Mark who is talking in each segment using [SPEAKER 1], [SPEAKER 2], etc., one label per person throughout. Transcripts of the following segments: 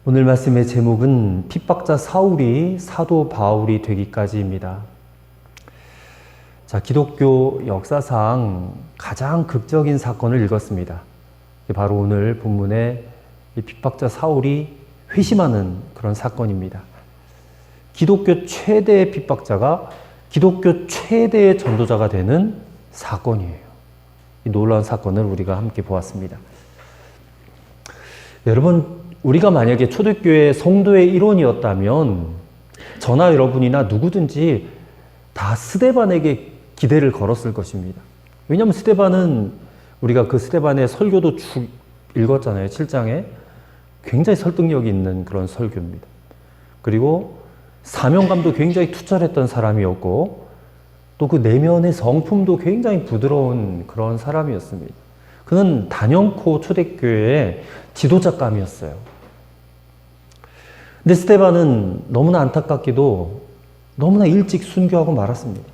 [SPEAKER 1] 오늘 말씀의 제목은 핍박자 사울이 사도 바울이 되기까지입니다. 자, 기독교 역사상 가장 극적인 사건을 읽었습니다. 바로 오늘 본문의 이 핍박자 사울이 회심하는 그런 사건입니다. 기독교 최대의 핍박자가 기독교 최대의 전도자가 되는 사건이에요. 이 놀라운 사건을 우리가 함께 보았습니다. 여러분, 우리가 만약에 초대교회 성도의 일원이었다면 저나 여러분이나 누구든지 다 스데반에게 기대를 걸었을 것입니다. 왜냐하면 스데반은 우리가 그 스데반의 설교도 쭉 읽었잖아요. 7장에. 굉장히 설득력이 있는 그런 설교입니다. 그리고 사명감도 굉장히 투철했던 사람이었고 또 그 내면의 성품도 굉장히 부드러운 그런 사람이었습니다. 그는 단연코 초대교회의 지도자감이었어요. 근데 스데반은 너무나 안타깝게도 너무나 일찍 순교하고 말았습니다.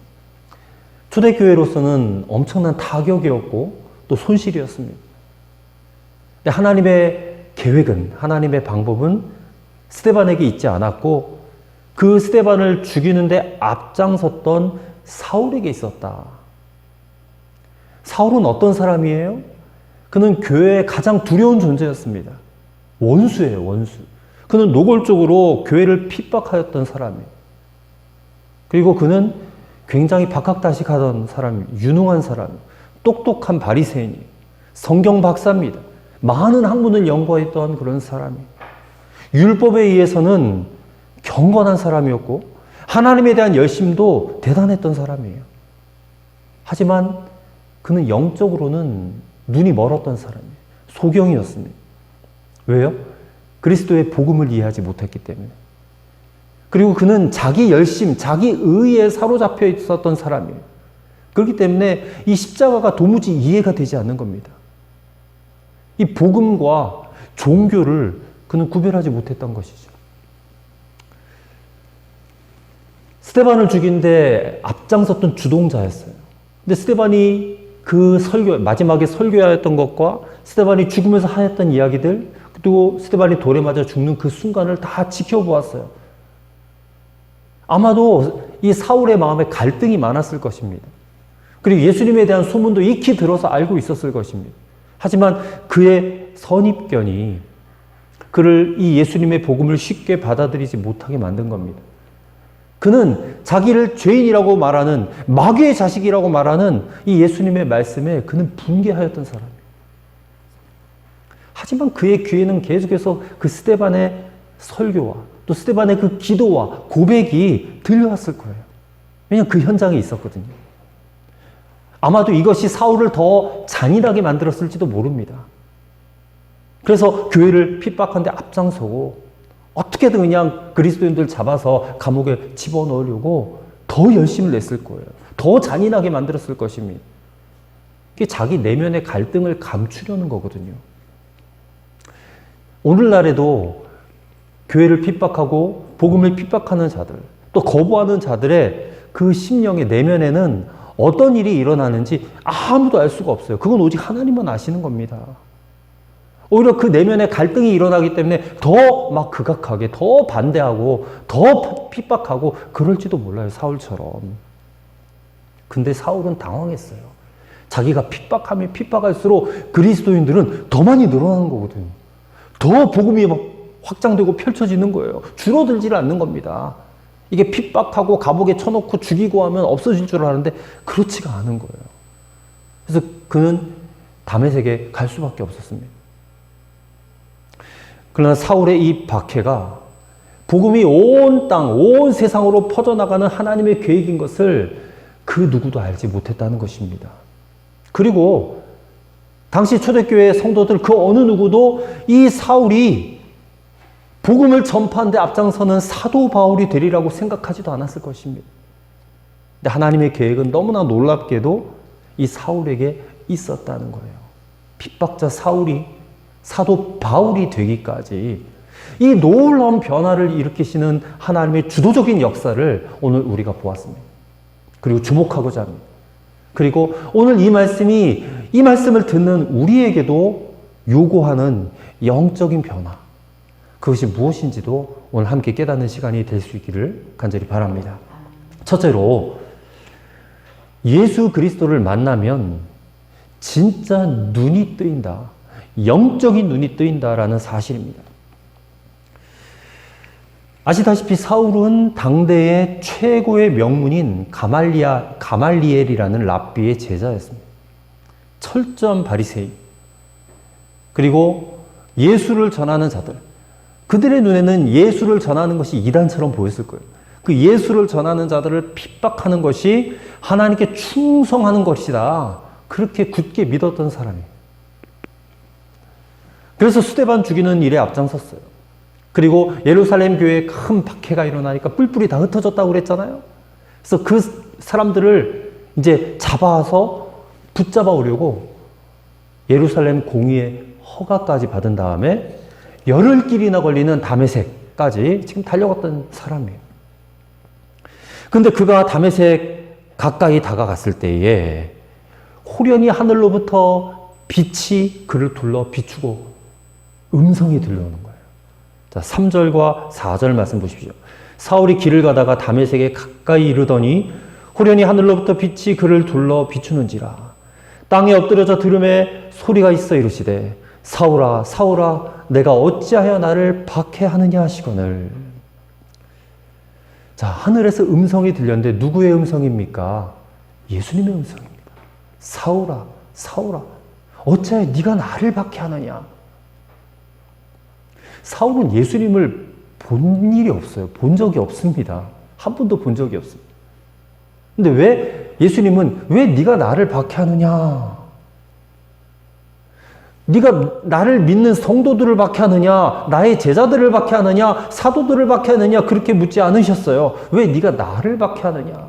[SPEAKER 1] 초대교회로서는 엄청난 타격이었고 또 손실이었습니다. 근데 하나님의 계획은, 하나님의 방법은 스데반에게 있지 않았고 그 스데반을 죽이는데 앞장섰던 사울에게 있었다. 사울은 어떤 사람이에요? 그는 교회의 가장 두려운 존재였습니다. 원수예요, 원수. 그는 노골적으로 교회를 핍박하였던 사람이에요. 그리고 그는 굉장히 박학다식하던 사람, 유능한 사람, 똑똑한 바리새인이에요. 성경 박사입니다. 많은 학문을 연구했던 그런 사람이에요. 율법에 의해서는 경건한 사람이었고 하나님에 대한 열심도 대단했던 사람이에요. 하지만 그는 영적으로는 눈이 멀었던 사람이에요. 소경이었습니다. 왜요? 그리스도의 복음을 이해하지 못했기 때문에. 그리고 그는 자기 열심, 자기 의에 사로잡혀 있었던 사람이에요. 그렇기 때문에 이 십자가가 도무지 이해가 되지 않는 겁니다. 이 복음과 종교를 그는 구별하지 못했던 것이죠. 스데반을 죽이는데 앞장섰던 주동자였어요. 근데 스데반이 그 마지막에 설교하였던 것과 스데반이 죽으면서 하였던 이야기들, 그리고 스데반이 돌에 맞아 죽는 그 순간을 다 지켜보았어요. 아마도 이 사울의 마음에 갈등이 많았을 것입니다. 그리고 예수님에 대한 소문도 익히 들어서 알고 있었을 것입니다. 하지만 그의 선입견이 그를 이 예수님의 복음을 쉽게 받아들이지 못하게 만든 겁니다. 그는 자기를 죄인이라고 말하는, 마귀의 자식이라고 말하는 이 예수님의 말씀에 그는 분개하였던 사람이에요. 하지만 그의 귀에는 계속해서 그 스데반의 설교와 또 스데반의 그 기도와 고백이 들려왔을 거예요. 왜냐하면 그 현장에 있었거든요. 아마도 이것이 사울을 더 잔인하게 만들었을지도 모릅니다. 그래서 교회를 핍박하는데 앞장서고 어떻게든 그냥 그리스도인들 잡아서 감옥에 집어넣으려고 더 열심을 냈을 거예요. 더 잔인하게 만들었을 것입니다. 그게 자기 내면의 갈등을 감추려는 거거든요. 오늘날에도 교회를 핍박하고 복음을 핍박하는 자들, 또 거부하는 자들의 그 심령의 내면에는 어떤 일이 일어나는지 아무도 알 수가 없어요. 그건 오직 하나님만 아시는 겁니다. 오히려 그 내면에 갈등이 일어나기 때문에 더 막 극악하게, 더 반대하고, 더 핍박하고 그럴지도 몰라요. 사울처럼. 근데 사울은 당황했어요. 자기가 핍박하면 핍박할수록 그리스도인들은 더 많이 늘어나는 거거든요. 더 복음이 막 확장되고 펼쳐지는 거예요. 줄어들지 않는 겁니다. 이게 핍박하고 감옥에 쳐놓고 죽이고 하면 없어질 줄 아는데 그렇지가 않은 거예요. 그래서 그는 다메섹에 갈 수밖에 없었습니다. 그러나 사울의 이 박해가 복음이 온 땅, 온 세상으로 퍼져나가는 하나님의 계획인 것을 그 누구도 알지 못했다는 것입니다. 그리고 당시 초대교회 성도들 그 어느 누구도 이 사울이 복음을 전파하는 데 앞장서는 사도 바울이 되리라고 생각하지도 않았을 것입니다. 근데 하나님의 계획은 너무나 놀랍게도 이 사울에게 있었다는 거예요. 핍박자 사울이 사도 바울이 되기까지 이 놀라운 변화를 일으키시는 하나님의 주도적인 역사를 오늘 우리가 보았습니다. 그리고 주목하고자 합니다. 그리고 오늘 이 말씀을 듣는 우리에게도 요구하는 영적인 변화, 그것이 무엇인지도 오늘 함께 깨닫는 시간이 될 수 있기를 간절히 바랍니다. 첫째로, 예수 그리스도를 만나면 진짜 눈이 뜨인다. 영적인 눈이 뜨인다라는 사실입니다. 아시다시피 사울은 당대의 최고의 명문인 가말리엘이라는 랍비의 제자였습니다. 철저한 바리새인, 그리고 예수를 전하는 자들, 그들의 눈에는 예수를 전하는 것이 이단처럼 보였을 거예요. 그 예수를 전하는 자들을 핍박하는 것이 하나님께 충성하는 것이다. 그렇게 굳게 믿었던 사람이에요. 그래서 스데반 죽이는 일에 앞장섰어요. 그리고 예루살렘 교회에 큰 박해가 일어나니까 뿔뿔이 다 흩어졌다고 그랬잖아요. 그래서 그 사람들을 이제 잡아서 붙잡아 오려고 예루살렘 공의의 허가까지 받은 다음에 열흘길이나 걸리는 다메섹까지 지금 달려갔던 사람이에요. 근데 그가 다메섹 가까이 다가갔을 때에 호련히 하늘로부터 빛이 그를 둘러 비추고 음성이 들려오는 거예요. 자, 3절과 4절 말씀 보십시오. 사울이 길을 가다가 다메섹에 가까이 이르더니 호련히 하늘로부터 빛이 그를 둘러 비추는지라. 땅에 엎드려져 들음에 소리가 있어 이르시되 사울아 사울아 내가 어찌하여 나를 박해하느냐 하시거늘. 자, 하늘에서 음성이 들렸는데 누구의 음성입니까? 예수님의 음성입니다. 사울아 사울아 어찌하여 네가 나를 박해하느냐. 사울은 예수님을 본 일이 없어요. 본 적이 없습니다. 한 번도 본 적이 없습니다. 근데 왜 예수님은 왜 네가 나를 박해하느냐? 네가 나를 믿는 성도들을 박해하느냐? 나의 제자들을 박해하느냐? 사도들을 박해하느냐? 그렇게 묻지 않으셨어요. 왜 네가 나를 박해하느냐?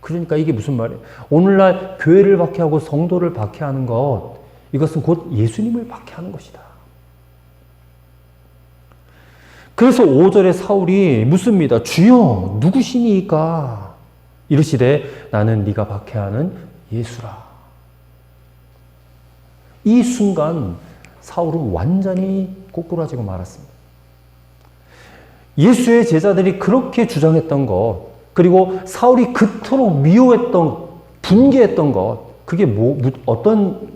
[SPEAKER 1] 그러니까 이게 무슨 말이에요? 오늘날 교회를 박해하고 성도를 박해하는 것, 이것은 곧 예수님을 박해하는 것이다. 그래서 5절에 사울이 묻습니다. 주여 누구시니까? 이르시되 나는 네가 박해하는 예수라. 이 순간 사울은 완전히 꼬꾸라지고 말았습니다. 예수의 제자들이 그렇게 주장했던 것, 그리고 사울이 그토록 미워했던, 분개했던 것, 그게 어떤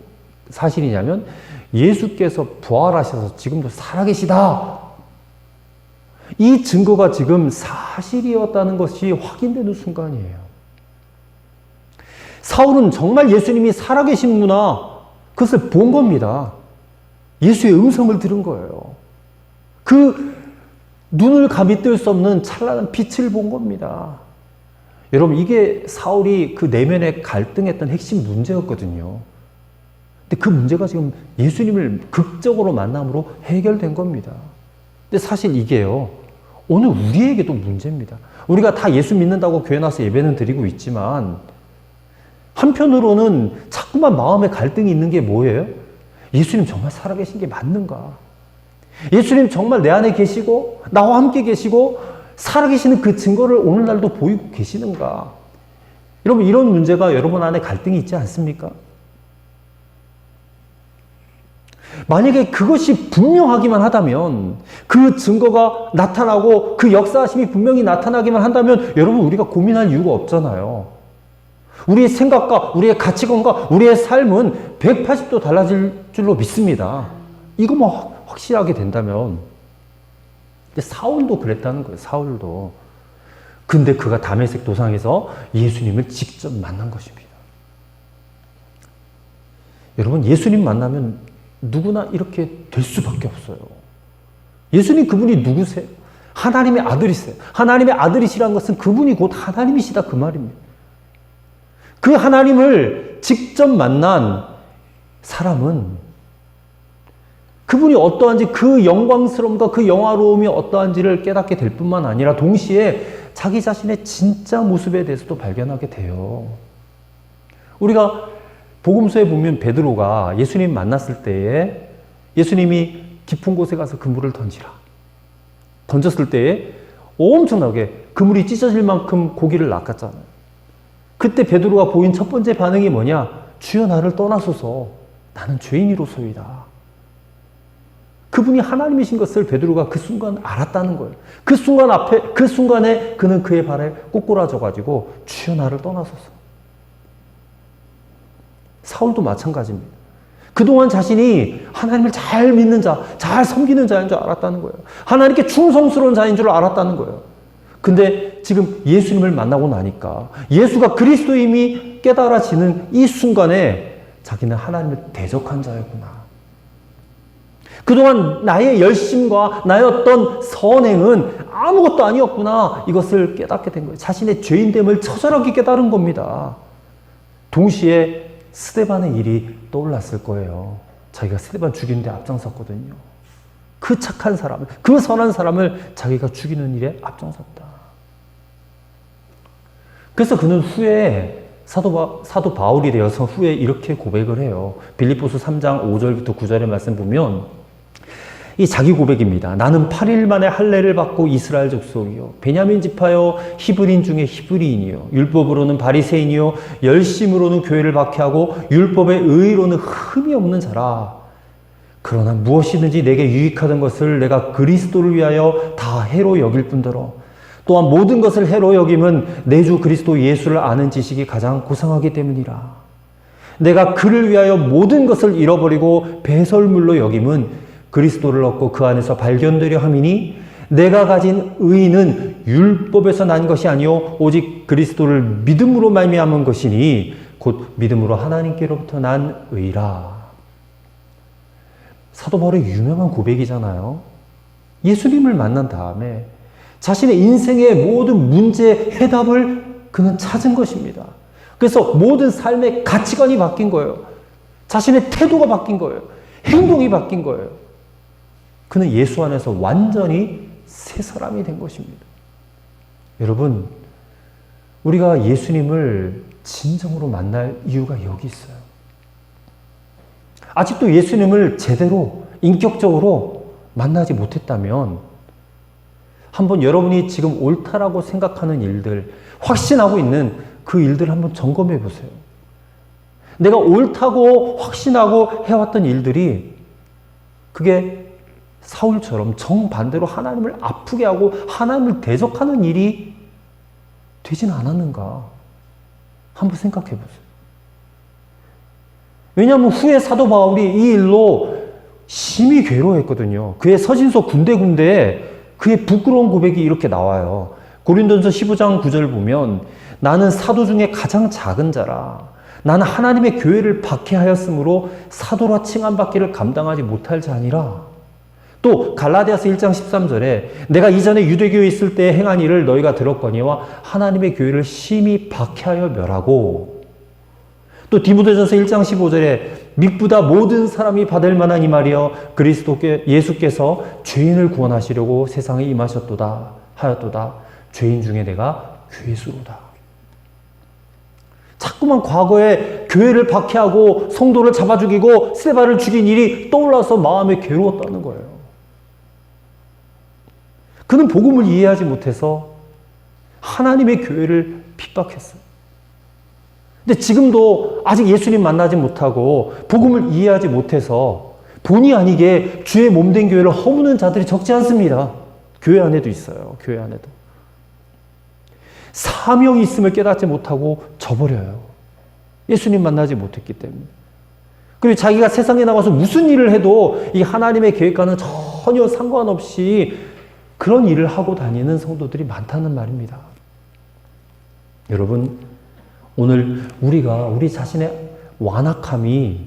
[SPEAKER 1] 사실이냐면 예수께서 부활하셔서 지금도 살아계시다. 이 증거가 지금 사실이었다는 것이 확인되는 순간이에요. 사울은 정말 예수님이 살아계시는구나, 그것을 본 겁니다. 예수의 음성을 들은 거예요. 그 눈을 감히 뜰 수 없는 찬란한 빛을 본 겁니다. 여러분, 이게 사울이 그 내면에 갈등했던 핵심 문제였거든요. 근데 그 문제가 지금 예수님을 극적으로 만남으로 해결된 겁니다. 근데 사실 이게요, 오늘 우리에게도 문제입니다. 우리가 다 예수 믿는다고 교회 나와서 예배는 드리고 있지만 한편으로는 자꾸만 마음에 갈등이 있는 게 뭐예요? 예수님 정말 살아계신 게 맞는가? 예수님 정말 내 안에 계시고 나와 함께 계시고 살아계시는 그 증거를 오늘날도 보이고 계시는가? 여러분, 이런 문제가 여러분 안에 갈등이 있지 않습니까? 만약에 그것이 분명하기만 하다면, 그 증거가 나타나고 그 역사하심이 분명히 나타나기만 한다면 여러분, 우리가 고민할 이유가 없잖아요. 우리의 생각과 우리의 가치관과 우리의 삶은 180도 달라질 줄로 믿습니다. 이거 뭐 확실하게 된다면. 근데 사울도 그랬다는 거예요. 사울도. 근데 그가 다메섹 도상에서 예수님을 직접 만난 것입니다. 여러분, 예수님 만나면 누구나 이렇게 될 수밖에 없어요. 예수님, 그분이 누구세요? 하나님의 아들이세요. 하나님의 아들이시라는 것은 그분이 곧 하나님이시다, 그 말입니다. 그 하나님을 직접 만난 사람은 그분이 어떠한지, 그 영광스러움과 그 영화로움이 어떠한지를 깨닫게 될 뿐만 아니라 동시에 자기 자신의 진짜 모습에 대해서도 발견하게 돼요. 우리가 복음서에 보면 베드로가 예수님 만났을 때에 예수님이 깊은 곳에 가서 그물을 던지라. 던졌을 때에 엄청나게 그물이 찢어질 만큼 고기를 낚았잖아요. 그때 베드로가 보인 첫 번째 반응이 뭐냐? 주여 나를 떠나소서, 나는 죄인이로소이다. 그 그분이 하나님이신 것을 베드로가 그 순간 알았다는 거예요. 그 순간에 그는 그의 발에 꼬꾸라져가지고 주여 나를 떠나소서. 사울도 마찬가지입니다. 그동안 자신이 하나님을 잘 믿는 자, 잘 섬기는 자인 줄 알았다는 거예요. 하나님께 충성스러운 자인 줄 알았다는 거예요. 근데 지금 예수님을 만나고 나니까 예수가 그리스도임이 깨달아지는 이 순간에 자기는 하나님을 대적한 자였구나. 그동안 나의 열심과 나의 어떤 선행은 아무것도 아니었구나. 이것을 깨닫게 된 거예요. 자신의 죄인됨을 처절하게 깨달은 겁니다. 동시에 스데반의 일이 떠올랐을 거예요. 자기가 스데반 죽이는 데 앞장섰거든요. 그 착한 사람을, 그 선한 사람을 자기가 죽이는 일에 앞장섰다. 그래서 그는 후에 사도 바울이 되어서 후에 이렇게 고백을 해요. 빌립보서 3장 5절부터 9절의 말씀 보면 이 자기 고백입니다. 나는 8일 만에 할례를 받고 이스라엘 족속이요 베냐민 지파요 히브리인 중에 히브리인이요 율법으로는 바리새인이요 열심으로는 교회를 박해하고 율법의 의의로는 흠이 없는 자라. 그러나 무엇이든지 내게 유익하던 것을 내가 그리스도를 위하여 다 해로 여길 뿐더러 또한 모든 것을 해로 여김은 내 주 그리스도 예수를 아는 지식이 가장 고상하기 때문이라. 내가 그를 위하여 모든 것을 잃어버리고 배설물로 여김은 그리스도를 얻고 그 안에서 발견되려 함이니 내가 가진 의는 율법에서 난 것이 아니요 오직 그리스도를 믿음으로 말미암은 것이니 곧 믿음으로 하나님께로부터 난 의라. 사도 바울의 유명한 고백이잖아요. 예수님을 만난 다음에 자신의 인생의 모든 문제의 해답을 그는 찾은 것입니다. 그래서 모든 삶의 가치관이 바뀐 거예요. 자신의 태도가 바뀐 거예요. 행동이 바뀐 거예요. 그는 예수 안에서 완전히 새 사람이 된 것입니다. 여러분, 우리가 예수님을 진정으로 만날 이유가 여기 있어요. 아직도 예수님을 제대로 인격적으로 만나지 못했다면 한번 여러분이 지금 옳다라고 생각하는 일들, 확신하고 있는 그 일들을 한번 점검해 보세요. 내가 옳다고 확신하고 해왔던 일들이 그게 사울처럼 정반대로 하나님을 아프게 하고 하나님을 대적하는 일이 되진 않았는가? 한번 생각해 보세요. 왜냐하면 후에 사도 바울이 이 일로 심히 괴로워했거든요. 그의 서신서 군데군데 그의 부끄러운 고백이 이렇게 나와요. 고린도전서 15장 9절 보면 나는 사도 중에 가장 작은 자라. 나는 하나님의 교회를 박해하였으므로 사도라 칭함받기를 감당하지 못할 자니라. 또 갈라디아서 1장 13절에 내가 이전에 유대교에 있을 때 행한 일을 너희가 들었거니와 하나님의 교회를 심히 박해하여 멸하고, 또 디모데전서 1장 15절에 믿보다 모든 사람이 받을 만한 이 말이여 그리스도께 예수께서 죄인을 구원하시려고 세상에 임하셨도다 하였도다. 죄인 중에 내가 괴수로다. 자꾸만 과거에 교회를 박해하고 성도를 잡아 죽이고 스데반을 죽인 일이 떠올라서 마음에 괴로웠다는 거예요. 그는 복음을 이해하지 못해서 하나님의 교회를 핍박했어요. 근데 지금도 아직 예수님 만나지 못하고 복음을 이해하지 못해서 본의 아니게 주의 몸된 교회를 허무는 자들이 적지 않습니다. 교회 안에도 있어요. 교회 안에도. 사명이 있음을 깨닫지 못하고 져버려요. 예수님 만나지 못했기 때문에. 그리고 자기가 세상에 나가서 무슨 일을 해도 이 하나님의 계획과는 전혀 상관없이 그런 일을 하고 다니는 성도들이 많다는 말입니다. 여러분, 오늘 우리 자신의 완악함이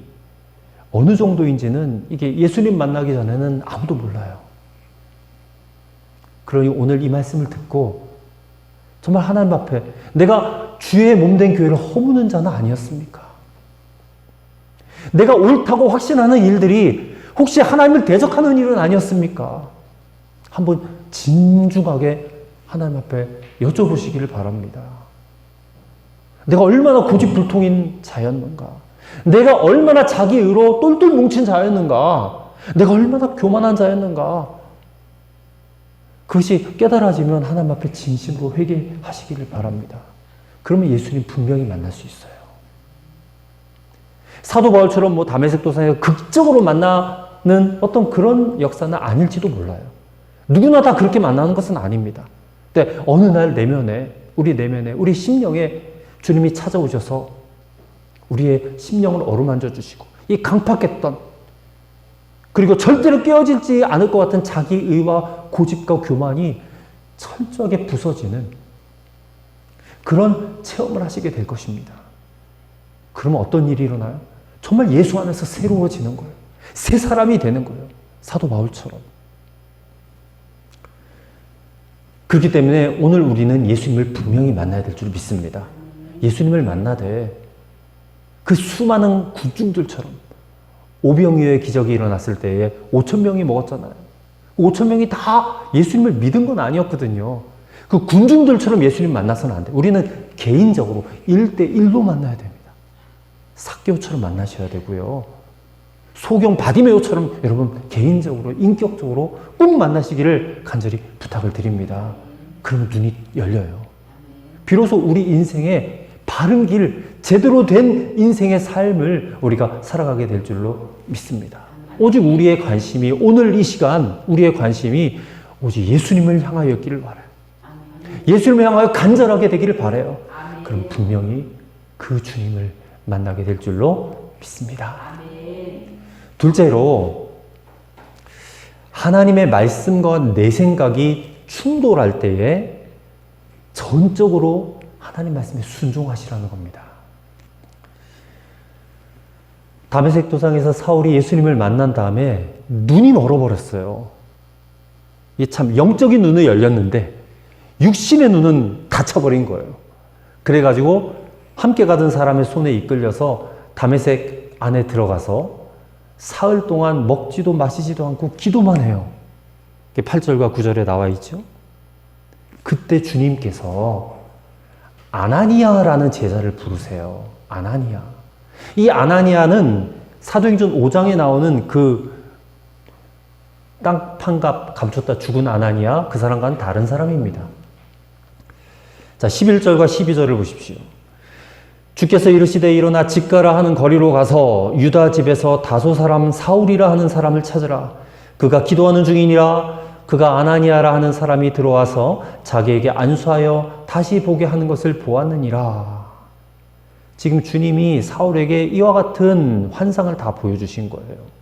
[SPEAKER 1] 어느 정도인지는 이게 예수님 만나기 전에는 아무도 몰라요. 그러니 오늘 이 말씀을 듣고 정말 하나님 앞에 내가 주의 몸된 교회를 허무는 자는 아니었습니까? 내가 옳다고 확신하는 일들이 혹시 하나님을 대적하는 일은 아니었습니까? 한번 진중하게 하나님 앞에 여쭤보시기를 바랍니다. 내가 얼마나 고집불통인 자였는가? 내가 얼마나 자기 의로 똘똘 뭉친 자였는가? 내가 얼마나 교만한 자였는가? 그것이 깨달아지면 하나님 앞에 진심으로 회개하시기를 바랍니다. 그러면 예수님 분명히 만날 수 있어요. 사도 바울처럼 다메섹 도상에서 극적으로 만나 어떤 그런 역사는 아닐지도 몰라요. 누구나 다 그렇게 만나는 것은 아닙니다. 근데 어느 날 우리 내면에, 우리 심령에 주님이 찾아오셔서 우리의 심령을 어루만져 주시고 이 강팍했던 그리고 절대로 깨어지지 않을 것 같은 자기의와 고집과 교만이 철저하게 부서지는 그런 체험을 하시게 될 것입니다. 그러면 어떤 일이 일어나요? 정말 예수 안에서 새로워지는 거예요. 새 사람이 되는 거예요. 사도 바울처럼. 그렇기 때문에 오늘 우리는 예수님을 분명히 만나야 될 줄 믿습니다. 예수님을 만나되 그 수많은 군중들처럼 오병이어의 기적이 일어났을 때에 5,000명이 먹었잖아요. 5,000명이 다 예수님을 믿은 건 아니었거든요. 그 군중들처럼 예수님 만나서는 안 돼요. 우리는 개인적으로 1대1로 만나야 됩니다. 삭개오처럼 만나셔야 되고요. 소경 바디메오처럼 여러분 개인적으로 인격적으로 꼭 만나시기를 간절히 부탁을 드립니다. 그러면 눈이 열려요. 비로소 우리 인생의 바른 길, 제대로 된 인생의 삶을 우리가 살아가게 될 줄로 믿습니다. 오직 우리의 관심이 오늘 이 시간 우리의 관심이 오직 예수님을 향하였기를 바라요. 예수님을 향하여 간절하게 되기를 바라요. 그럼 분명히 그 주님을 만나게 될 줄로 믿습니다. 둘째로 하나님의 말씀과 내 생각이 충돌할 때에 전적으로 하나님 말씀에 순종하시라는 겁니다. 다메섹 도상에서 사울이 예수님을 만난 다음에 눈이 멀어버렸어요. 이게 참 영적인 눈은 열렸는데 육신의 눈은 닫혀버린 거예요. 그래가지고 함께 가던 사람의 손에 이끌려서 다메섹 안에 들어가서 사흘 동안 먹지도 마시지도 않고 기도만 해요. 8절과 9절에 나와 있죠. 그때 주님께서 아나니아라는 제자를 부르세요. 아나니아. 이 아나니아는 사도행전 5장에 나오는 그 땅 판갑 감췄다 죽은 아나니아, 그 사람과는 다른 사람입니다. 자, 11절과 12절을 보십시오. 주께서 이르시되 일어나 집가라 하는 거리로 가서 유다 집에서 다소 사람 사울이라 하는 사람을 찾으라. 그가 기도하는 중이니라. 그가 아나니아라 하는 사람이 들어와서 자기에게 안수하여 다시 보게 하는 것을 보았느니라. 지금 주님이 사울에게 이와 같은 환상을 다 보여주신 거예요.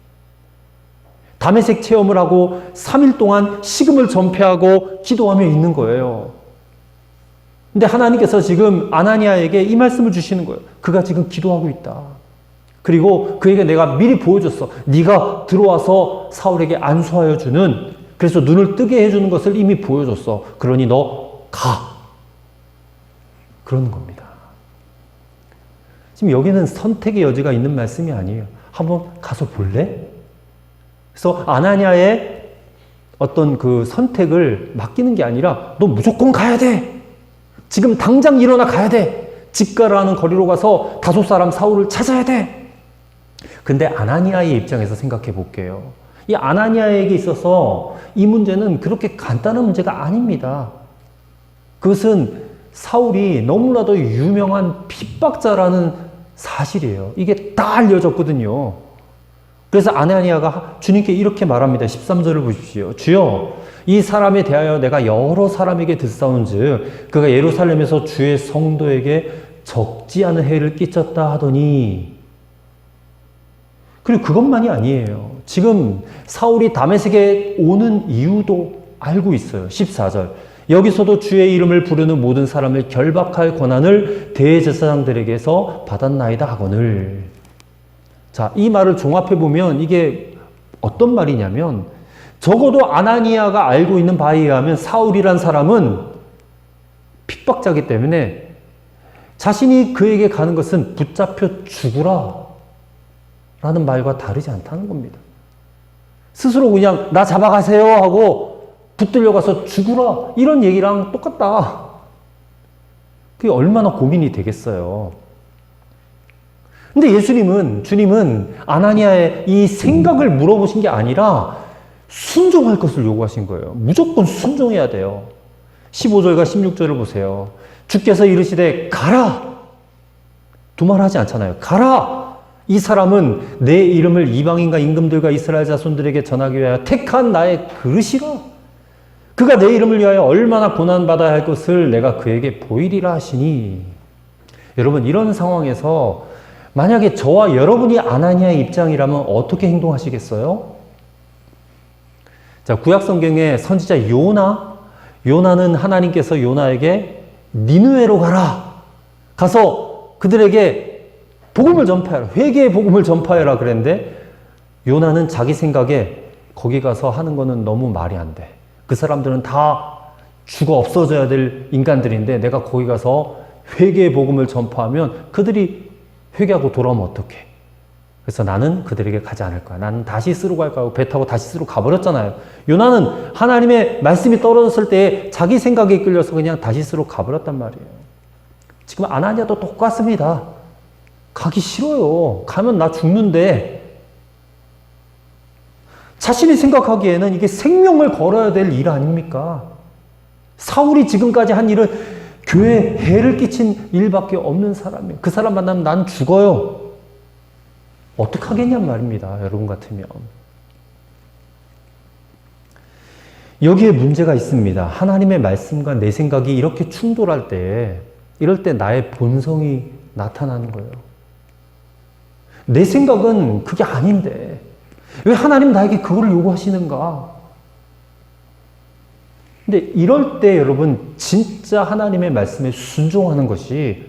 [SPEAKER 1] 다메섹 체험을 하고 3일 동안 식음을 전폐하고 기도하며 있는 거예요. 근데 하나님께서 지금 아나니아에게 이 말씀을 주시는 거예요. 그가 지금 기도하고 있다. 그리고 그에게 내가 미리 보여줬어. 네가 들어와서 사울에게 안수하여 주는, 그래서 눈을 뜨게 해주는 것을 이미 보여줬어. 그러니 너 가. 그러는 겁니다. 지금 여기는 선택의 여지가 있는 말씀이 아니에요. 한번 가서 볼래? 그래서 아나니아의 어떤 그 선택을 맡기는 게 아니라 너 무조건 가야 돼. 지금 당장 일어나 가야 돼. 집가라는 거리로 가서 다섯 사람 사울을 찾아야 돼. 근데 아나니아의 입장에서 생각해 볼게요. 이 아나니아에게 있어서 이 문제는 그렇게 간단한 문제가 아닙니다. 그것은 사울이 너무나도 유명한 핍박자라는 사실이에요. 이게 다 알려졌거든요. 그래서 아나니아가 주님께 이렇게 말합니다. 13절을 보십시오. 주여, 이 사람에 대하여 내가 여러 사람에게 듣사온즉 그가 예루살렘에서 주의 성도에게 적지 않은 해를 끼쳤다 하더니, 그리고 그것만이 아니에요. 지금 사울이 다메섹에 오는 이유도 알고 있어요. 14절. 여기서도 주의 이름을 부르는 모든 사람을 결박할 권한을 대제사장들에게서 받았나이다 하거늘. 자, 이 말을 종합해 보면 이게 어떤 말이냐면, 적어도 아나니아가 알고 있는 바에 의하면 사울이란 사람은 핍박자이기 때문에 자신이 그에게 가는 것은 붙잡혀 죽으라 라는 말과 다르지 않다는 겁니다. 스스로 그냥 나 잡아가세요 하고 붙들려 가서 죽으라 이런 얘기랑 똑같다. 그게 얼마나 고민이 되겠어요. 근데 주님은 아나니아의 이 생각을 물어보신 게 아니라 순종할 것을 요구하신 거예요. 무조건 순종해야 돼요. 15절과 16절을 보세요. 주께서 이르시되 가라. 두말하지 않잖아요. 가라. 이 사람은 내 이름을 이방인과 임금들과 이스라엘 자손들에게 전하기 위하여 택한 나의 그릇이라. 그가 내 이름을 위하여 얼마나 고난받아야 할 것을 내가 그에게 보이리라 하시니. 여러분, 이런 상황에서 만약에 저와 여러분이 아나니아의 입장이라면 어떻게 행동하시겠어요? 자, 구약성경의 선지자 요나는 하나님께서 요나에게 니느웨로 가서 그들에게 복음을 전파해라. 회개의 복음을 전파해라 그랬는데 요나는 자기 생각에 거기 가서 하는 거는 너무 말이 안 돼. 그 사람들은 다 죽어 없어져야 될 인간들인데 내가 거기 가서 회개의 복음을 전파하면 그들이 회개하고 돌아오면 어떡해. 그래서 나는 그들에게 가지 않을 거야. 나는 다시스로 갈 거야. 배 타고 다시스로 가버렸잖아요. 요나는 하나님의 말씀이 떨어졌을 때 자기 생각에 이끌려서 그냥 다시스로 가버렸단 말이에요. 지금 아나니아도 똑같습니다. 가기 싫어요. 가면 나 죽는데. 자신이 생각하기에는 이게 생명을 걸어야 될 일 아닙니까? 사울이 지금까지 한 일은 교회에 해를 끼친 일밖에 없는 사람이에요. 그 사람 만나면 난 죽어요. 어떡하겠냔 말입니다. 여러분 같으면. 여기에 문제가 있습니다. 하나님의 말씀과 내 생각이 이렇게 충돌할 때, 이럴 때 나의 본성이 나타나는 거예요. 내 생각은 그게 아닌데 왜 하나님 나에게 그거를 요구하시는가? 근데 이럴 때 여러분 진짜 하나님의 말씀에 순종하는 것이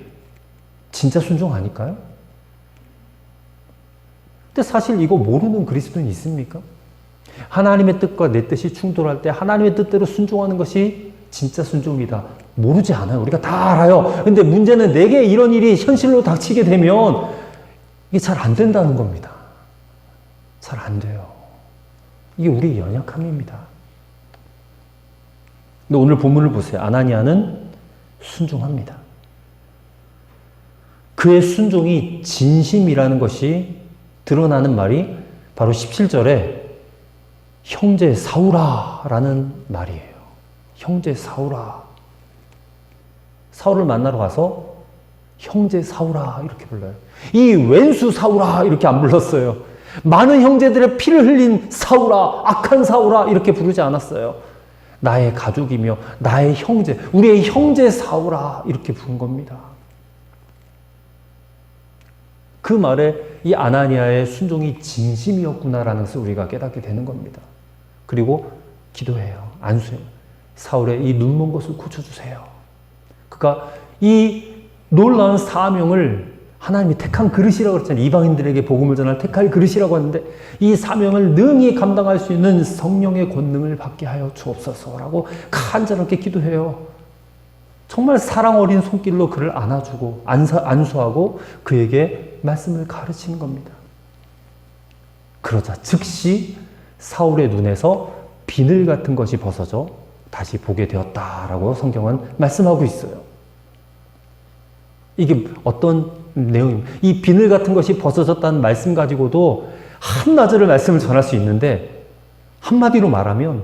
[SPEAKER 1] 진짜 순종 아닐까요? 근데 사실 이거 모르는 그리스도인 있습니까? 하나님의 뜻과 내 뜻이 충돌할 때 하나님의 뜻대로 순종하는 것이 진짜 순종이다. 모르지 않아요. 우리가 다 알아요. 근데 문제는 내게 이런 일이 현실로 닥치게 되면 이게 잘 안 된다는 겁니다. 잘 안 돼요. 이게 우리의 연약함입니다. 근데 오늘 본문을 보세요. 아나니아는 순종합니다. 그의 순종이 진심이라는 것이 드러나는 말이 바로 17절에 형제 사울아 라는 말이에요. 형제 사울아. 사울을 만나러 가서 형제 사울아 이렇게 불러요. 이 왼수 사울아 이렇게 안 불렀어요. 많은 형제들의 피를 흘린 사울아, 악한 사울아 이렇게 부르지 않았어요. 나의 가족이며 나의 형제, 우리의 형제 사울아 이렇게 부른 겁니다. 그 말에 이 아나니아의 순종이 진심이었구나라는 것을 우리가 깨닫게 되는 겁니다. 그리고 기도해요. 안수해요. 사울의 이 눈먼 것을 고쳐주세요. 그가 이 놀라운 사명을 하나님이 택한 그릇이라고 그랬잖아요. 이방인들에게 복음을 전할 택할 그릇이라고 하는데 이 사명을 능히 감당할 수 있는 성령의 권능을 받게 하여 주옵소서라고 간절하게 기도해요. 정말 사랑 어린 손길로 그를 안아주고 안수하고 그에게 말씀을 가르치는 겁니다. 그러자 즉시 사울의 눈에서 비늘 같은 것이 벗어져 다시 보게 되었다라고 성경은 말씀하고 있어요. 이게 어떤 내용입니다. 이 비늘 같은 것이 벗어졌다는 말씀 가지고도 한나절을 말씀을 전할 수 있는데 한마디로 말하면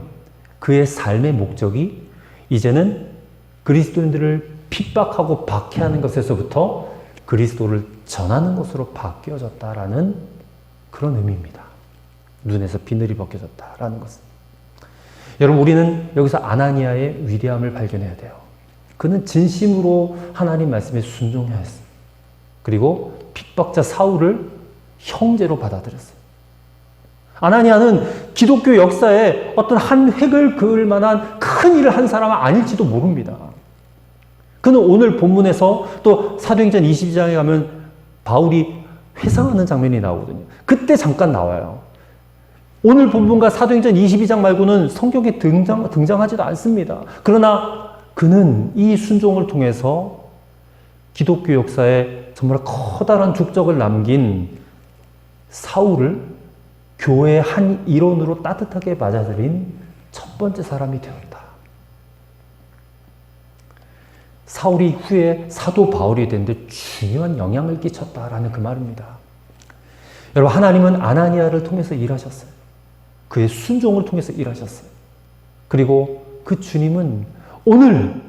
[SPEAKER 1] 그의 삶의 목적이 이제는 그리스도인들을 핍박하고 박해하는 것에서부터 그리스도를 전하는 것으로 바뀌어졌다라는 그런 의미입니다. 눈에서 비늘이 벗겨졌다라는 것은. 여러분, 우리는 여기서 아나니아의 위대함을 발견해야 돼요. 그는 진심으로 하나님 말씀에 순종하였습니다. 그리고 핍박자 사울을 형제로 받아들였어요. 아나니아는 기독교 역사에 어떤 한 획을 그을 만한 큰 일을 한 사람은 아닐지도 모릅니다. 그는 오늘 본문에서 또 사도행전 22장에 가면 바울이 회상하는 장면이 나오거든요. 그때 잠깐 나와요. 오늘 본문과 사도행전 22장 말고는 성경에 등장하지도 않습니다. 그러나 그는 이 순종을 통해서 기독교 역사에 정말 커다란 족적을 남긴 사울을 교회의 한 일원으로 따뜻하게 맞아들인 첫 번째 사람이 되었다. 사울이 후에 사도 바울이 되는데 중요한 영향을 끼쳤다라는 그 말입니다. 여러분, 하나님은 아나니아를 통해서 일하셨어요. 그의 순종을 통해서 일하셨어요. 그리고 그 주님은 오늘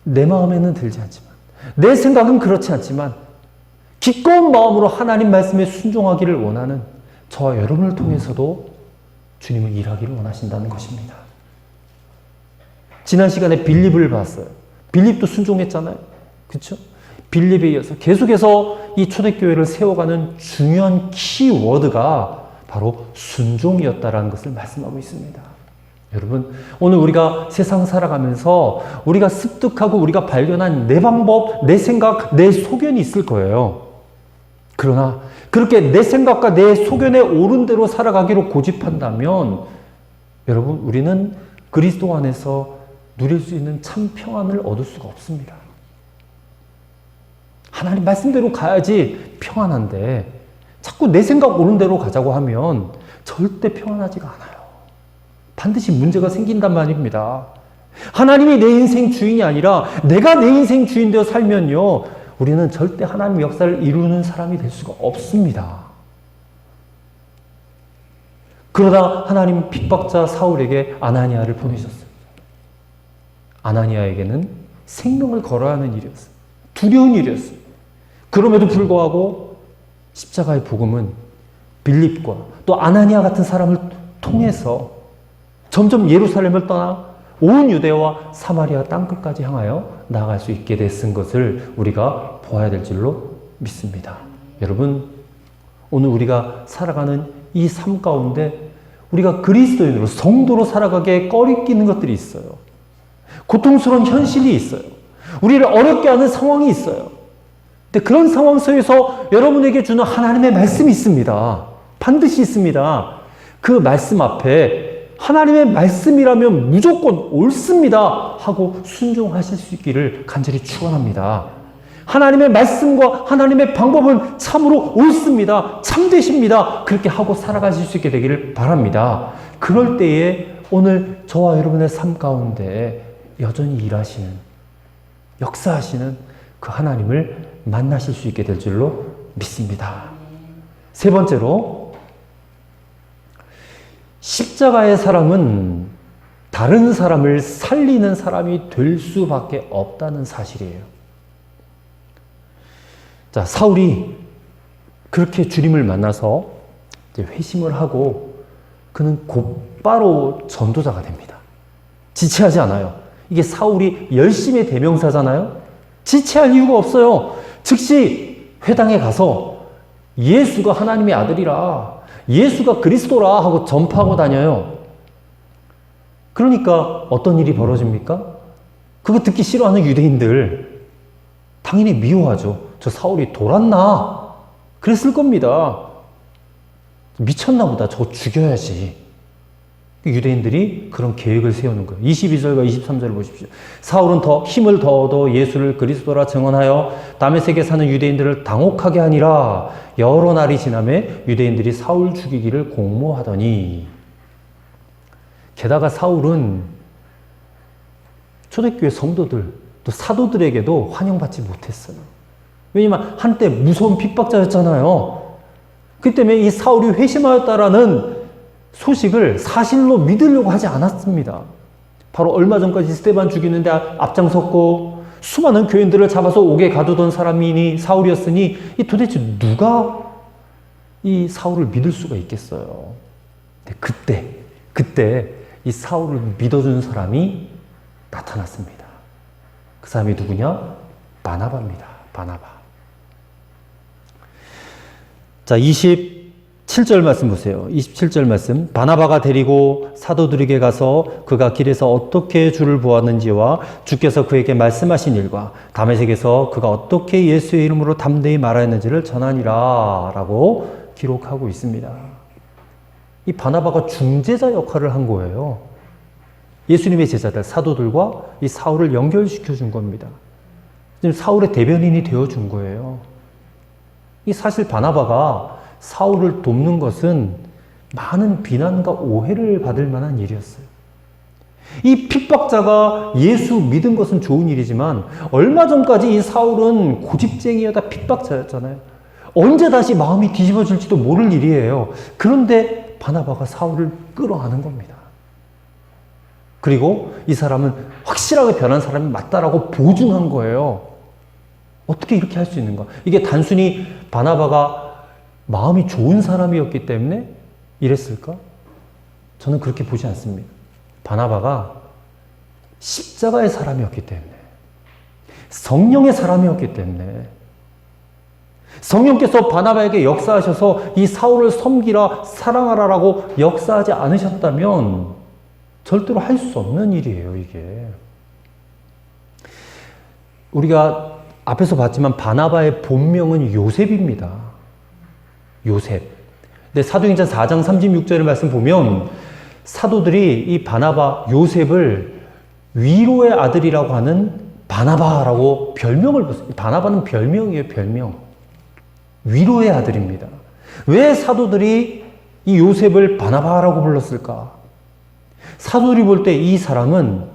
[SPEAKER 1] 내 마음에는 들지 않지만, 내 생각은 그렇지 않지만 기꺼운 마음으로 하나님 말씀에 순종하기를 원하는 저와 여러분을 통해서도 주님은 일하기를 원하신다는 것입니다. 지난 시간에 빌립을 봤어요. 빌립도 순종했잖아요. 그렇죠? 빌립에 이어서 계속해서 이 초대교회를 세워가는 중요한 키워드가 바로 순종이었다라는 것을 말씀하고 있습니다. 여러분, 오늘 우리가 세상 살아가면서 우리가 습득하고 우리가 발견한 내 방법, 내 생각, 내 소견이 있을 거예요. 그러나 그렇게 내 생각과 내 소견에 옳은 대로 살아가기로 고집한다면 여러분, 우리는 그리스도 안에서 누릴 수 있는 참 평안을 얻을 수가 없습니다. 하나님 말씀대로 가야지 평안한데 자꾸 내 생각 옳은 대로 가자고 하면 절대 평안하지가 않아요. 반드시 문제가 생긴단 말입니다. 하나님이 내 인생 주인이 아니라 내가 내 인생 주인 되어 살면요, 우리는 절대 하나님의 역사를 이루는 사람이 될 수가 없습니다. 그러다 하나님 핍박자 사울에게 아나니아를 보내셨어요. 아나니아에게는 생명을 걸어야 하는 일이었어요. 두려운 일이었어요. 그럼에도 불구하고 십자가의 복음은 빌립과 또 아나니아 같은 사람을 통해서 점점 예루살렘을 떠나 온 유대와 사마리아 땅끝까지 향하여 나아갈 수 있게 됐은 것을 우리가 보아야 될 줄로 믿습니다. 여러분, 오늘 우리가 살아가는 이 삶 가운데 우리가 그리스도인으로 성도로 살아가기에 꺼리끼는 것들이 있어요. 고통스러운 현실이 있어요. 우리를 어렵게 하는 상황이 있어요. 근데 그런 상황 속에서 여러분에게 주는 하나님의 말씀이 있습니다. 반드시 있습니다. 그 말씀 앞에 하나님의 말씀이라면 무조건 옳습니다 하고 순종하실 수 있기를 간절히 축원합니다. 하나님의 말씀과 하나님의 방법은 참으로 옳습니다. 참되십니다. 그렇게 하고 살아가실 수 있게 되기를 바랍니다. 그럴 때에 오늘 저와 여러분의 삶 가운데 여전히 일하시는, 역사하시는 그 하나님을 만나실 수 있게 될 줄로 믿습니다. 세 번째로, 십자가의 사람은 다른 사람을 살리는 사람이 될 수밖에 없다는 사실이에요. 자, 사울이 그렇게 주님을 만나서 이제 회심을 하고 그는 곧바로 전도자가 됩니다. 지체하지 않아요. 이게 사울이 열심의 대명사잖아요. 지체할 이유가 없어요. 즉시 회당에 가서 예수가 하나님의 아들이라, 예수가 그리스도라 하고 전파하고 다녀요. 그러니까 어떤 일이 벌어집니까? 그거 듣기 싫어하는 유대인들 당연히 미워하죠. 저 사울이 돌았나? 그랬을 겁니다. 미쳤나 보다. 저거 죽여야지. 유대인들이 그런 계획을 세우는 거예요. 22절과 23절을 보십시오. 사울은 더 힘을 더 얻어 예수를 그리스도라 증언하여 다메섹에 사는 유대인들을 당혹하게 하니라. 여러 날이 지나매 유대인들이 사울 죽이기를 공모하더니, 게다가 사울은 초대교회 성도들 또 사도들에게도 환영받지 못했어요. 왜냐면 한때 무서운 핍박자였잖아요. 그 때문에 이 사울이 회심하였다라는 소식을 사실로 믿으려고 하지 않았습니다. 바로 얼마 전까지 스데반 죽이는데 앞장섰고 수많은 교인들을 잡아서 옥에 가두던 사람이니 사울이었으니 이 도대체 누가 이 사울을 믿을 수가 있겠어요. 근데 그때 이 사울을 믿어준 사람이 나타났습니다. 그 사람이 누구냐? 바나바입니다. 바나바. 자, 27절 말씀 보세요. 27절 말씀. 바나바가 데리고 사도들에게 가서 그가 길에서 어떻게 주를 보았는지와 주께서 그에게 말씀하신 일과 다메섹에서 그가 어떻게 예수의 이름으로 담대히 말하였는지를 전하니라 라고 기록하고 있습니다. 이 바나바가 중재자 역할을 한 거예요. 예수님의 제자들, 사도들과 이 사울을 연결시켜 준 겁니다. 지금 사울의 대변인이 되어 준 거예요. 이 사실 바나바가 사울을 돕는 것은 많은 비난과 오해를 받을 만한 일이었어요. 이 핍박자가 예수 믿은 것은 좋은 일이지만 얼마 전까지 이 사울은 고집쟁이여다 핍박자였잖아요. 언제 다시 마음이 뒤집어질지도 모를 일이에요. 그런데 바나바가 사울을 끌어안은 겁니다. 그리고 이 사람은 확실하게 변한 사람이 맞다라고 보증한 거예요. 어떻게 이렇게 할 수 있는가? 이게 단순히 바나바가 마음이 좋은 사람이었기 때문에 이랬을까? 저는 그렇게 보지 않습니다. 바나바가 십자가의 사람이었기 때문에, 성령의 사람이었기 때문에, 성령께서 바나바에게 역사하셔서 이 사울을 섬기라, 사랑하라라고 역사하지 않으셨다면 절대로 할 수 없는 일이에요, 이게. 우리가 앞에서 봤지만 바나바의 본명은 요셉입니다. 요셉. 근데 사도행전 4장 36절의 말씀 보면 사도들이 이 바나바, 요셉을 위로의 아들이라고 하는 바나바라고 별명을 붙습니다. 바나바는 별명이에요, 별명. 위로의 아들입니다. 왜 사도들이 이 요셉을 바나바라고 불렀을까? 사도들이 볼 때 이 사람은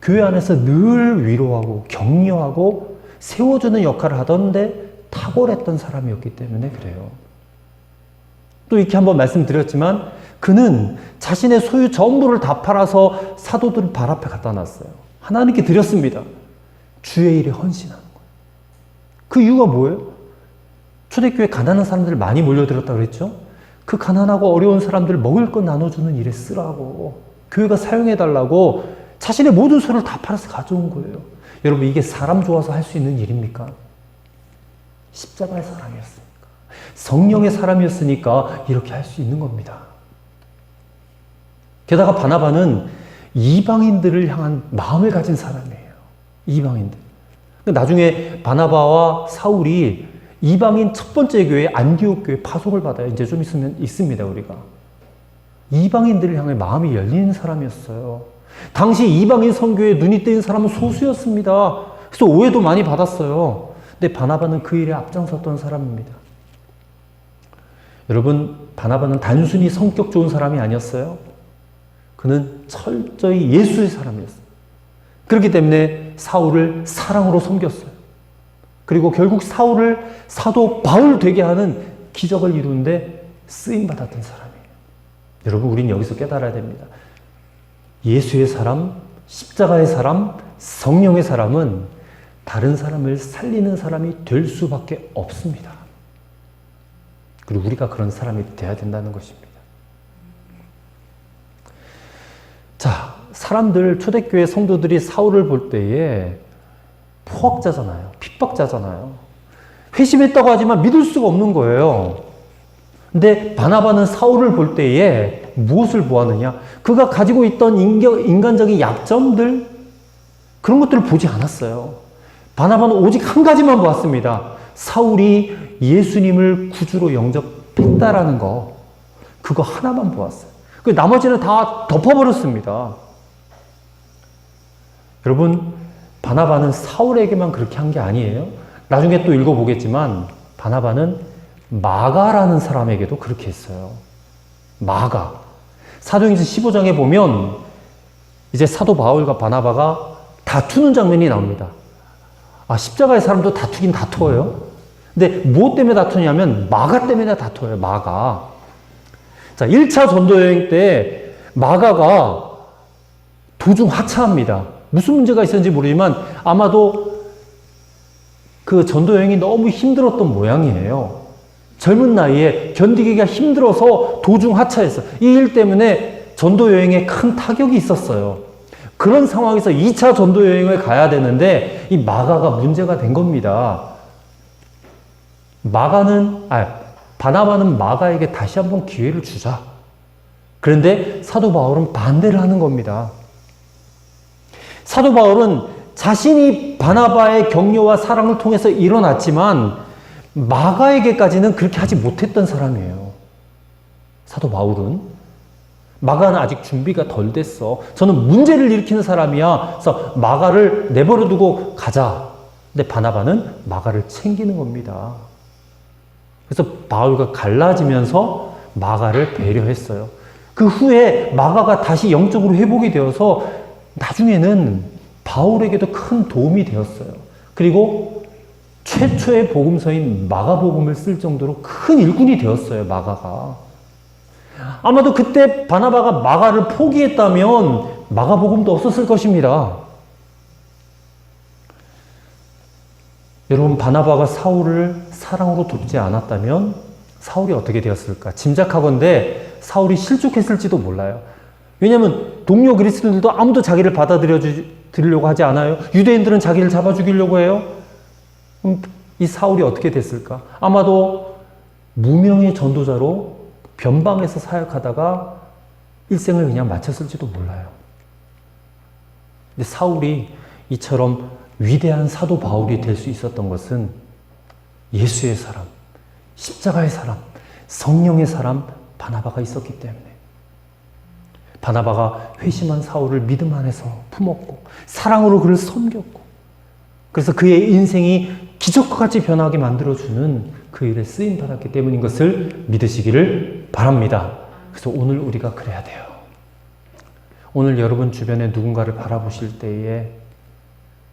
[SPEAKER 1] 교회 안에서 늘 위로하고 격려하고 세워주는 역할을 하던데 탁월했던 사람이었기 때문에 그래요. 또 이렇게 한번 말씀드렸지만 그는 자신의 소유 전부를 다 팔아서 사도들 발 앞에 갖다 놨어요. 하나님께 드렸습니다. 주의 일에 헌신하는 거예요. 그 이유가 뭐예요? 초대교회 가난한 사람들 많이 몰려들었다고 그랬죠? 그 가난하고 어려운 사람들 먹을 것 나눠주는 일에 쓰라고, 교회가 사용해달라고 자신의 모든 소유를 다 팔아서 가져온 거예요. 여러분, 이게 사람 좋아서 할 수 있는 일입니까? 십자가의 사람이었으니까, 성령의 사람이었으니까 이렇게 할 수 있는 겁니다. 게다가 바나바는 이방인들을 향한 마음을 가진 사람이에요. 이방인들. 나중에 바나바와 사울이 이방인 첫 번째 교회 안디옥 교회 파송을 받아요. 이제 좀 있으면 있습니다, 우리가. 이방인들을 향해 마음이 열리는 사람이었어요. 당시 이방인 선교에 눈이 뜨인 사람은 소수였습니다. 그래서 오해도 많이 받았어요. 근데 바나바는 그 일에 앞장섰던 사람입니다. 여러분, 바나바는 단순히 성격 좋은 사람이 아니었어요. 그는 철저히 예수의 사람이었어요. 그렇기 때문에 사울을 사랑으로 섬겼어요. 그리고 결국 사울을 사도 바울 되게 하는 기적을 이루는데 쓰임받았던 사람이에요. 여러분, 우린 여기서 깨달아야 됩니다. 예수의 사람, 십자가의 사람, 성령의 사람은 다른 사람을 살리는 사람이 될 수밖에 없습니다. 그리고 우리가 그런 사람이 돼야 된다는 것입니다. 자, 사람들, 초대교회 성도들이 사울을 볼 때에 포악자잖아요. 핍박자잖아요. 회심했다고 하지만 믿을 수가 없는 거예요. 근데 바나바는 사울을 볼 때에 무엇을 보았느냐? 그가 가지고 있던 인간적인 약점들, 그런 것들을 보지 않았어요. 바나바는 오직 한 가지만 보았습니다. 사울이 예수님을 구주로 영접했다라는 거, 그거 하나만 보았어요. 그 나머지는 다 덮어버렸습니다. 여러분, 바나바는 사울에게만 그렇게 한 게 아니에요. 나중에 또 읽어보겠지만 바나바는 마가라는 사람에게도 그렇게 했어요. 마가. 사도행전 15장에 보면 이제 사도 바울과 바나바가 다투는 장면이 나옵니다. 아, 십자가의 사람도 다투긴 다투어요. 근데 무엇 때문에 다투냐면 마가 때문에 다투어요. 마가. 자, 1차 전도여행 때 마가가 도중 하차합니다. 무슨 문제가 있었는지 모르지만 아마도 그 전도여행이 너무 힘들었던 모양이에요. 젊은 나이에 견디기가 힘들어서 도중 하차했어요. 이 일 때문에 전도여행에 큰 타격이 있었어요. 그런 상황에서 2차 전도여행을 가야 되는데 이 마가가 문제가 된 겁니다. 바나바는 마가에게 다시 한번 기회를 주자. 그런데 사도 바울은 반대를 하는 겁니다. 사도 바울은 자신이 바나바의 격려와 사랑을 통해서 일어났지만 마가에게까지는 그렇게 하지 못했던 사람이에요. 사도 바울은 마가는 아직 준비가 덜 됐어. 저는 문제를 일으키는 사람이야. 그래서 마가를 내버려 두고 가자. 근데 바나바는 마가를 챙기는 겁니다. 그래서 바울과 갈라지면서 마가를 배려했어요. 그 후에 마가가 다시 영적으로 회복이 되어서 나중에는 바울에게도 큰 도움이 되었어요. 그리고 최초의 복음서인 마가복음을 쓸 정도로 큰 일꾼이 되었어요, 마가가. 아마도 그때 바나바가 마가를 포기했다면 마가복음도 없었을 것입니다. 여러분, 바나바가 사울을 사랑으로 돕지 않았다면 사울이 어떻게 되었을까? 짐작하건대 사울이 실족했을지도 몰라요. 왜냐하면 동료 그리스도인들도 아무도 자기를 받아들이려고 하지 않아요. 유대인들은 자기를 잡아 죽이려고 해요. 이 사울이 어떻게 됐을까? 아마도 무명의 전도자로 변방에서 사역하다가 일생을 그냥 마쳤을지도 몰라요. 근데 사울이 이처럼 위대한 사도 바울이 될 수 있었던 것은 예수의 사람, 십자가의 사람, 성령의 사람 바나바가 있었기 때문에, 바나바가 회심한 사울을 믿음 안에서 품었고 사랑으로 그를 섬겼고, 그래서 그의 인생이 기적과 같이 변하게 만들어주는 그 일에 쓰임받았기 때문인 것을 믿으시기를 바랍니다. 그래서 오늘 우리가 그래야 돼요. 오늘 여러분 주변에 누군가를 바라보실 때에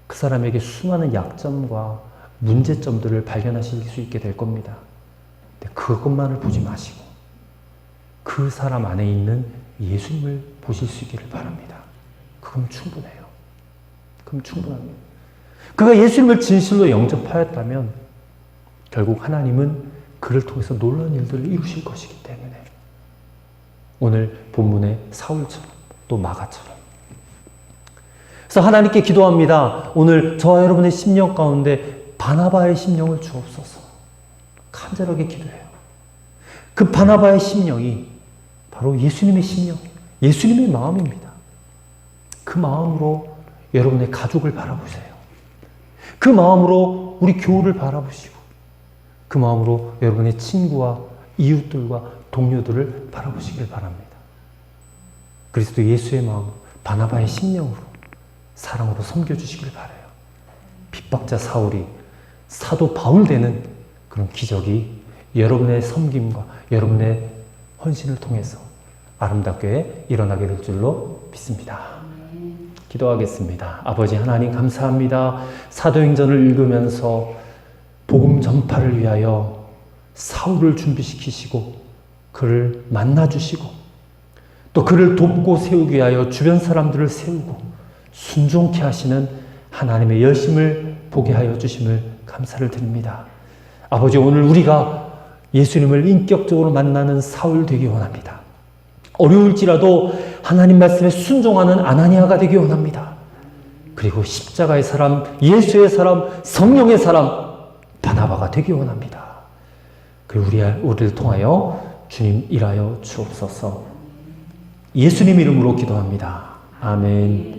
[SPEAKER 1] 그 사람에게 수많은 약점과 문제점들을 발견하실 수 있게 될 겁니다. 근데 그것만을 보지 마시고 그 사람 안에 있는 예수님을 보실 수 있기를 바랍니다. 그럼 충분해요. 그럼 충분합니다. 그가 예수님을 진실로 영접하였다면 결국 하나님은 그를 통해서 놀라운 일들을 이루실 것이기 때문에 오늘 본문의 사울처럼 또 마가처럼, 그래서 하나님께 기도합니다. 오늘 저와 여러분의 심령 가운데 바나바의 심령을 주옵소서. 간절하게 기도해요. 그 바나바의 심령이 바로 예수님의 심령, 예수님의 마음입니다. 그 마음으로 여러분의 가족을 바라보세요. 그 마음으로 우리 교우를 바라보시고, 그 마음으로 여러분의 친구와 이웃들과 동료들을 바라보시길 바랍니다. 그리스도 예수의 마음, 바나바의 심령으로 사랑으로 섬겨주시길 바라요. 핍박자 사울이 사도 바울 되는 그런 기적이 여러분의 섬김과 여러분의 헌신을 통해서 아름답게 일어나게 될 줄로 믿습니다. 기도하겠습니다. 아버지 하나님 감사합니다. 사도행전을 읽으면서 복음 전파를 위하여 사울을 준비시키시고 그를 만나주시고 또 그를 돕고 세우기 위하여 주변 사람들을 세우고 순종케 하시는 하나님의 열심을 보게 하여 주심을 감사를 드립니다. 아버지, 오늘 우리가 예수님을 인격적으로 만나는 사울 되기 원합니다. 어려울지라도 하나님 말씀에 순종하는 아나니아가 되기 원합니다. 그리고 십자가의 사람, 예수의 사람, 성령의 사람 바나바가 되기 원합니다. 그리고 우리를 통하여 주님 일하여 주옵소서. 예수님 이름으로 기도합니다. 아멘.